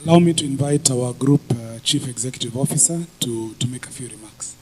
Allow me to invite our group Chief Executive Officer to make a few remarks.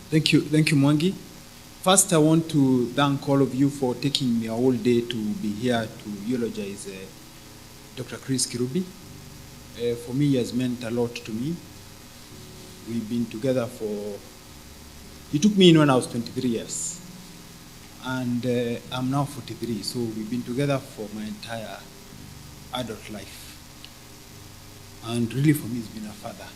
Thank you, Mwangi. First, I want to thank all of you for taking your whole day to be here to eulogize Dr. Chris Kirubi. For me, he has meant a lot to me. We've been together he took me in when I was 23 years. And I'm now 43, so we've been together for my entire adult life. And really for me, he's been a father.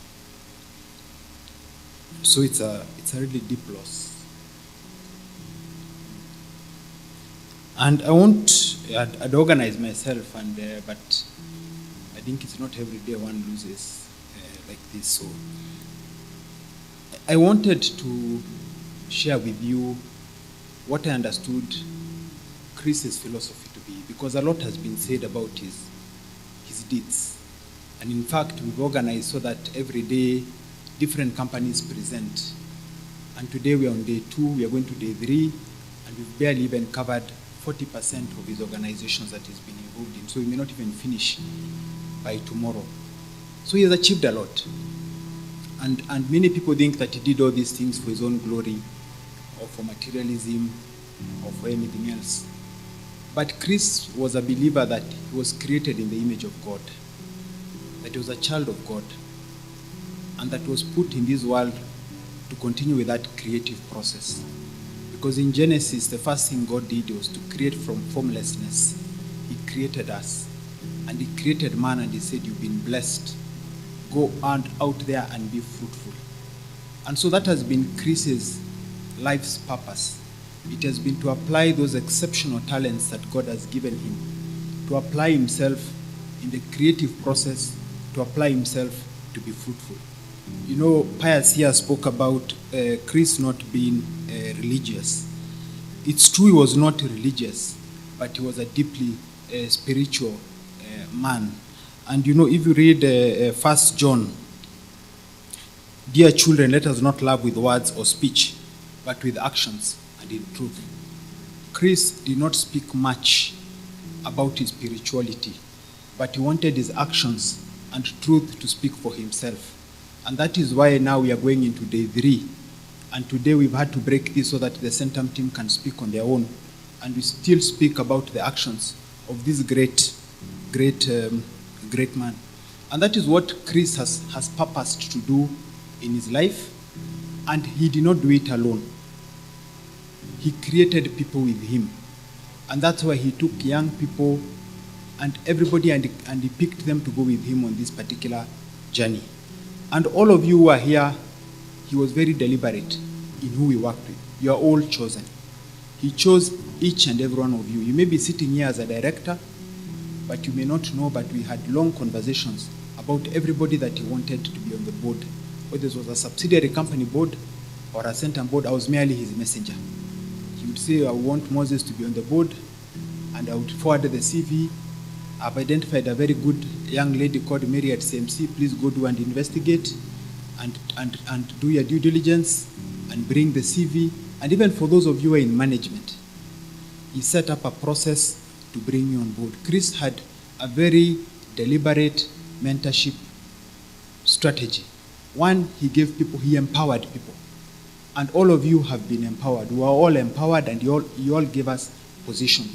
So it's a really deep loss. And I'd organize myself, but I think it's not every day one loses like this. So I wanted to share with you what I understood Chris's philosophy to be, because a lot has been said about his deeds. And in fact, we've organized so that every day different companies present. And today we are on day 2, we are going to day 3, and we've barely even covered 40% of his organizations that he's been involved in. So we may not even finish by tomorrow. So he has achieved a lot. And many people think that he did all these things for his own glory, or for materialism, or for anything else. But Chris was a believer that he was created in the image of God, that he was a child of God, and that was put in this world to continue with that creative process. Because in Genesis, the first thing God did was to create from formlessness. He created us, and he created man, and he said, "You've been blessed. Go out there and be fruitful." And so that has been Chris's life's purpose. It has been to apply those exceptional talents that God has given him, to apply himself in the creative process, to apply himself to be fruitful. You know, Pius here spoke about Chris not being religious. It's true he was not religious, but he was a deeply spiritual man. And you know, if you read 1 John, "Dear children, let us not love with words or speech, but with actions and in truth." Chris did not speak much about his spirituality, but he wanted his actions and truth to speak for himself. And that is why now we are going into day 3. And today we've had to break this so that the Centum team can speak on their own. And we still speak about the actions of this great man. And that is what Chris has purposed to do in his life. And he did not do it alone. He created people with him. And that's why he took young people and everybody and he picked them to go with him on this particular journey. And all of you who are here, he was very deliberate in who he worked with. You are all chosen. He chose each and every one of you. You may be sitting here as a director, but you may not know, but we had long conversations about everybody that he wanted to be on the board. Whether this was a subsidiary company board or a Centum board, I was merely his messenger. He would say, "I want Moses to be on the board," and I would forward the CV. "I've identified a very good young lady called Mary at CMC. Please go do and investigate and do your due diligence and bring the CV." And even for those of you who are in management, he set up a process to bring you on board. Chris had a very deliberate mentorship strategy. One, he gave people, he empowered people. And all of you have been empowered. We are all empowered, and you all gave us position.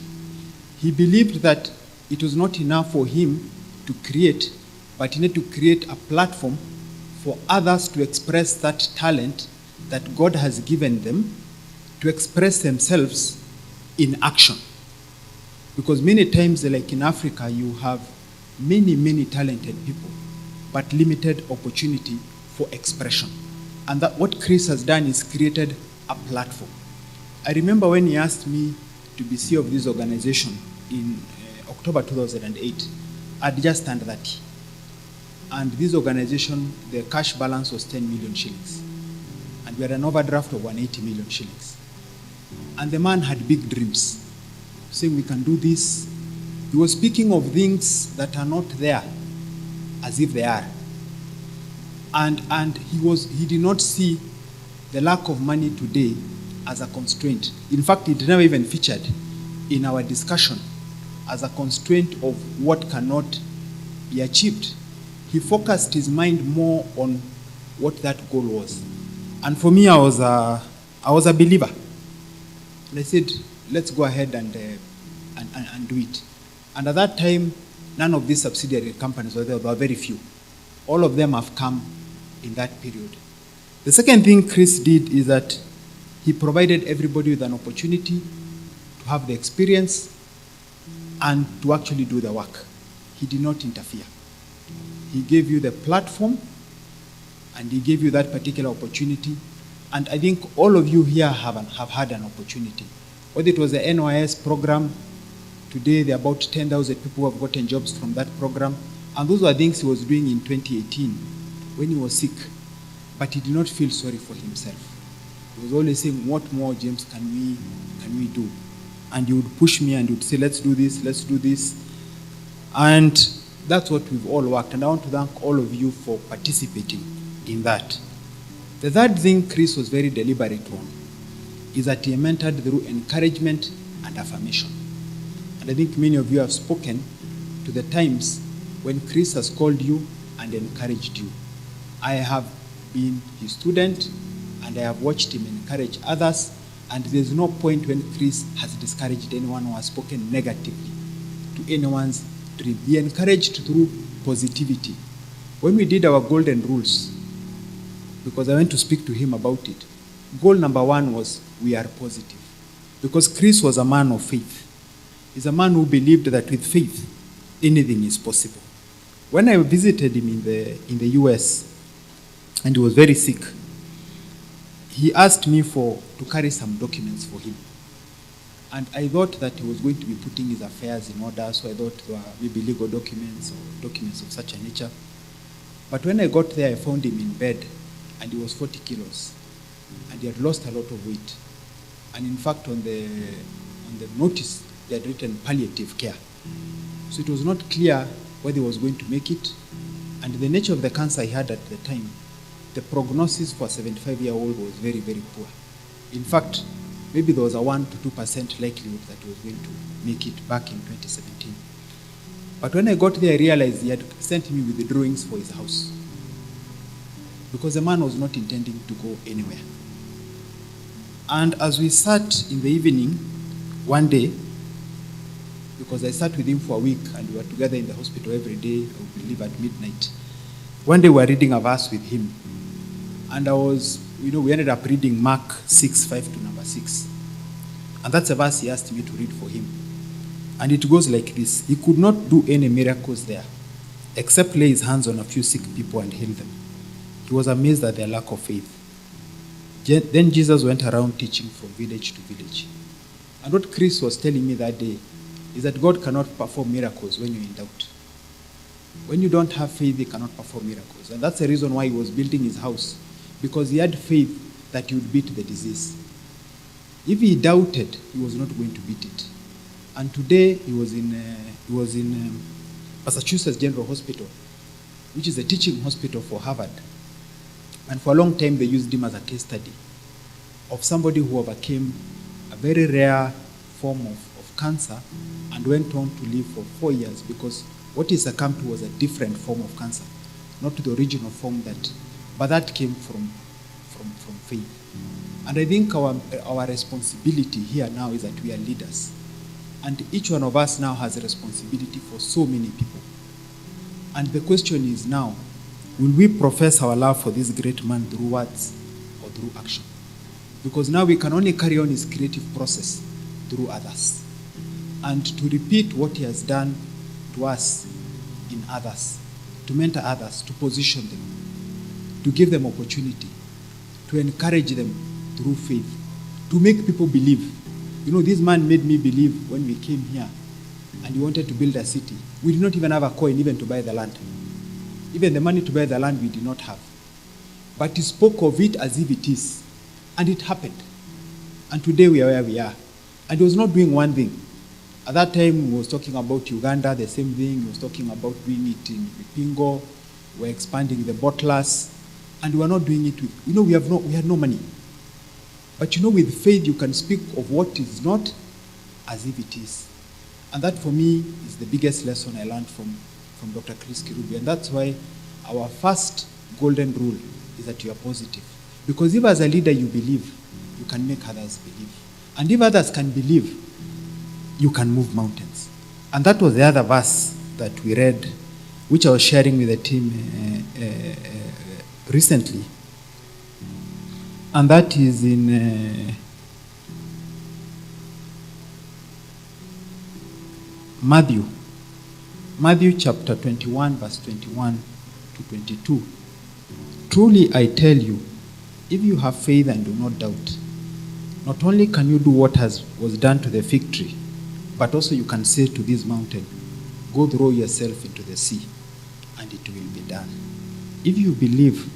He believed that it was not enough for him to create, but he needed to create a platform for others to express that talent that God has given them, to express themselves in action. Because many times, like in Africa, you have many talented people, but limited opportunity for expression. And that what Chris has done is created a platform. I remember when he asked me to be CEO of this organization in October 2008, I'd just turned 30. And this organization, the cash balance was 10 million shillings. And we had an overdraft of 180 million shillings. And the man had big dreams, saying we can do this. He was speaking of things that are not there as if they are. And he did not see the lack of money today as a constraint. In fact, it never even featured in our discussion as a constraint of what cannot be achieved. He focused his mind more on what that goal was. And for me, I was a believer. And I said, let's go ahead and do it. And at that time, none of these subsidiary companies were there. There were very few. All of them have come in that period. The second thing Chris did is that he provided everybody with an opportunity to have the experience and to actually do the work. He did not interfere. He gave you the platform and he gave you that particular opportunity. And I think all of you here have had an opportunity. Whether it was the NYS program, today there are about 10,000 people who have gotten jobs from that program. And those were things he was doing in 2018 when he was sick. But he did not feel sorry for himself. He was always saying, what more, James, can we do? And he would push me and he would say, let's do this, let's do this. And that's what we've all worked. And I want to thank all of you for participating in that. The third thing Chris was very deliberate on is that he mentored through encouragement and affirmation. And I think many of you have spoken to the times when Chris has called you and encouraged you. I have been his student and I have watched him encourage others, and there's no point when Chris has discouraged anyone who has spoken negatively to anyone's dream. He encouraged through positivity. When we did our golden rules, because I went to speak to him about it, goal number one was we are positive. Because Chris was a man of faith. He's a man who believed that with faith, anything is possible. When I visited him in the US, and he was very sick, he asked me to carry some documents for him. And I thought that he was going to be putting his affairs in order, so I thought there were maybe legal documents or documents of such a nature. But when I got there, I found him in bed, and he was 40 kilos, and he had lost a lot of weight. And in fact, on the notice, they had written palliative care. So it was not clear whether he was going to make it. And the nature of the cancer he had at the time, the prognosis for a 75-year-old was very, very poor. In fact, maybe there was a 1 to 2% likelihood that he was going to make it back in 2017. But when I got there, I realized he had sent me with the drawings for his house, because the man was not intending to go anywhere. And as we sat in the evening, one day, because I sat with him for a week and we were together in the hospital every day, I would leave at midnight. One day we were reading a verse with him. And we ended up reading Mark 6:5 to number 6. And that's a verse he asked me to read for him. And it goes like this: he could not do any miracles there, except lay his hands on a few sick people and heal them. He was amazed at their lack of faith. Then Jesus went around teaching from village to village. And what Chris was telling me that day is that God cannot perform miracles when you're in doubt. When you don't have faith, he cannot perform miracles. And that's the reason why he was building his house, because he had faith that he would beat the disease. If he doubted, he was not going to beat it. And today he was in Massachusetts General Hospital, which is a teaching hospital for Harvard. And for a long time they used him as a case study of somebody who overcame a very rare form of cancer and went on to live for 4 years, because what he succumbed to was a different form of cancer, not the original form but that came from faith. And I think our responsibility here now is that we are leaders. And each one of us now has a responsibility for so many people. And the question is now, will we profess our love for this great man through words or through action? Because now we can only carry on his creative process through others. And to repeat what he has done to us in others, to mentor others, to position them, to give them opportunity, to encourage them through faith, to make people believe. You know, this man made me believe when we came here and he wanted to build a city. We did not even have a coin even to buy the land. Even the money to buy the land we did not have. But he spoke of it as if it is. And it happened. And today we are where we are. And he was not doing one thing. At that time he was talking about Uganda, the same thing. He was talking about doing it in Pingo. We're expanding the bottlers. And we are not doing it with, we had no money. But with faith you can speak of what is not as if it is. And that for me is the biggest lesson I learned from Dr. Chris Kirubi. And that's why our first golden rule is that you are positive. Because if as a leader you believe, you can make others believe. And if others can believe, you can move mountains. And that was the other verse that we read, which I was sharing with the team recently. And that is in Matthew chapter 21, verse 21 to 22. Truly I tell you, if you have faith and do not doubt, not only can you do what was done to the fig tree, but also you can say to this mountain, go throw yourself into the sea, and it will be done. If you believe,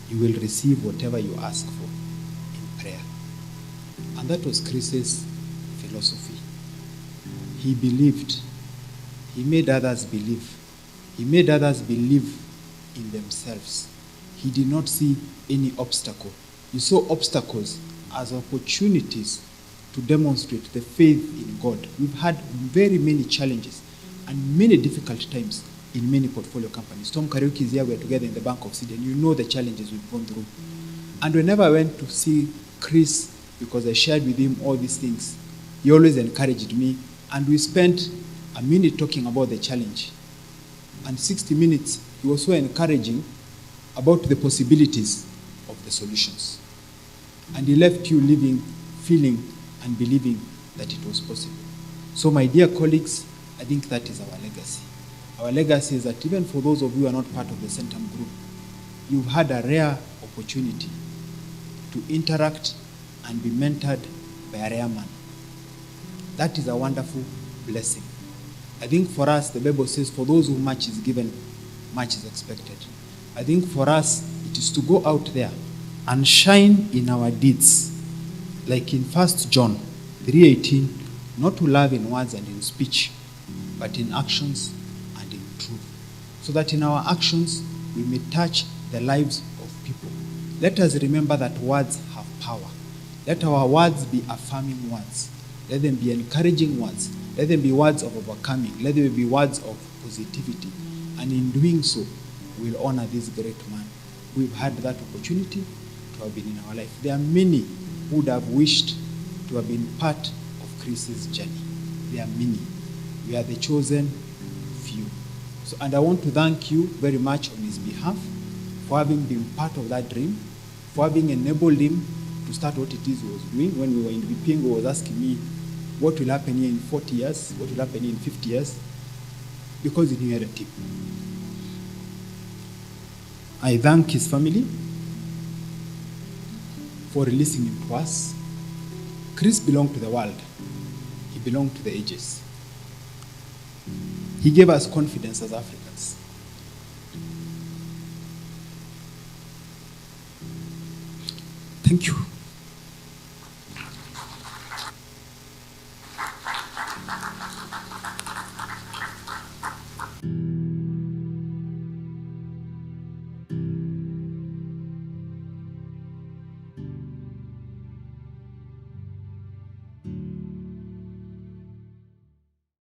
you will receive whatever you ask for in prayer. And that was Chris's philosophy. He believed. He made others believe. He made others believe in themselves. He did not see any obstacle. He saw obstacles as opportunities to demonstrate the faith in God. We've had very many challenges and many difficult times in many portfolio companies. Tom Karaoke is here, we're together in the Bank of City, and you know the challenges we've gone through. And whenever I went to see Chris, because I shared with him all these things, he always encouraged me, and we spent a minute talking about the challenge. And 60 minutes, he was so encouraging about the possibilities of the solutions. And he left you living, feeling, and believing that it was possible. So my dear colleagues, I think that is our legacy. Our legacy is that even for those of you who are not part of the Centum group, you've had a rare opportunity to interact and be mentored by a rare man. That is a wonderful blessing. I think for us, the Bible says, for those who much is given, much is expected. I think for us, it is to go out there and shine in our deeds. Like in 1 John 3:18, not to love in words and in speech, but in actions and in truth. So that in our actions, we may touch the lives of people. Let us remember that words have power. Let our words be affirming words. Let them be encouraging words. Let them be words of overcoming. Let them be words of positivity. And in doing so, we'll honor this great man. We've had that opportunity to have been in our life. There are many who would have wished to have been part of Chris's journey. There are many. We are the chosen few. So, and I want to thank you very much on his behalf for having been part of that dream, for having enabled him to start what it is he was doing. When we were in VPing, he was asking me, what will happen here in 40 years? What will happen here in 50 years? Because he knew a tip. I thank his family for releasing him to us. Chris belonged to the world. He belonged to the ages. He gave us confidence as Africans. Thank you.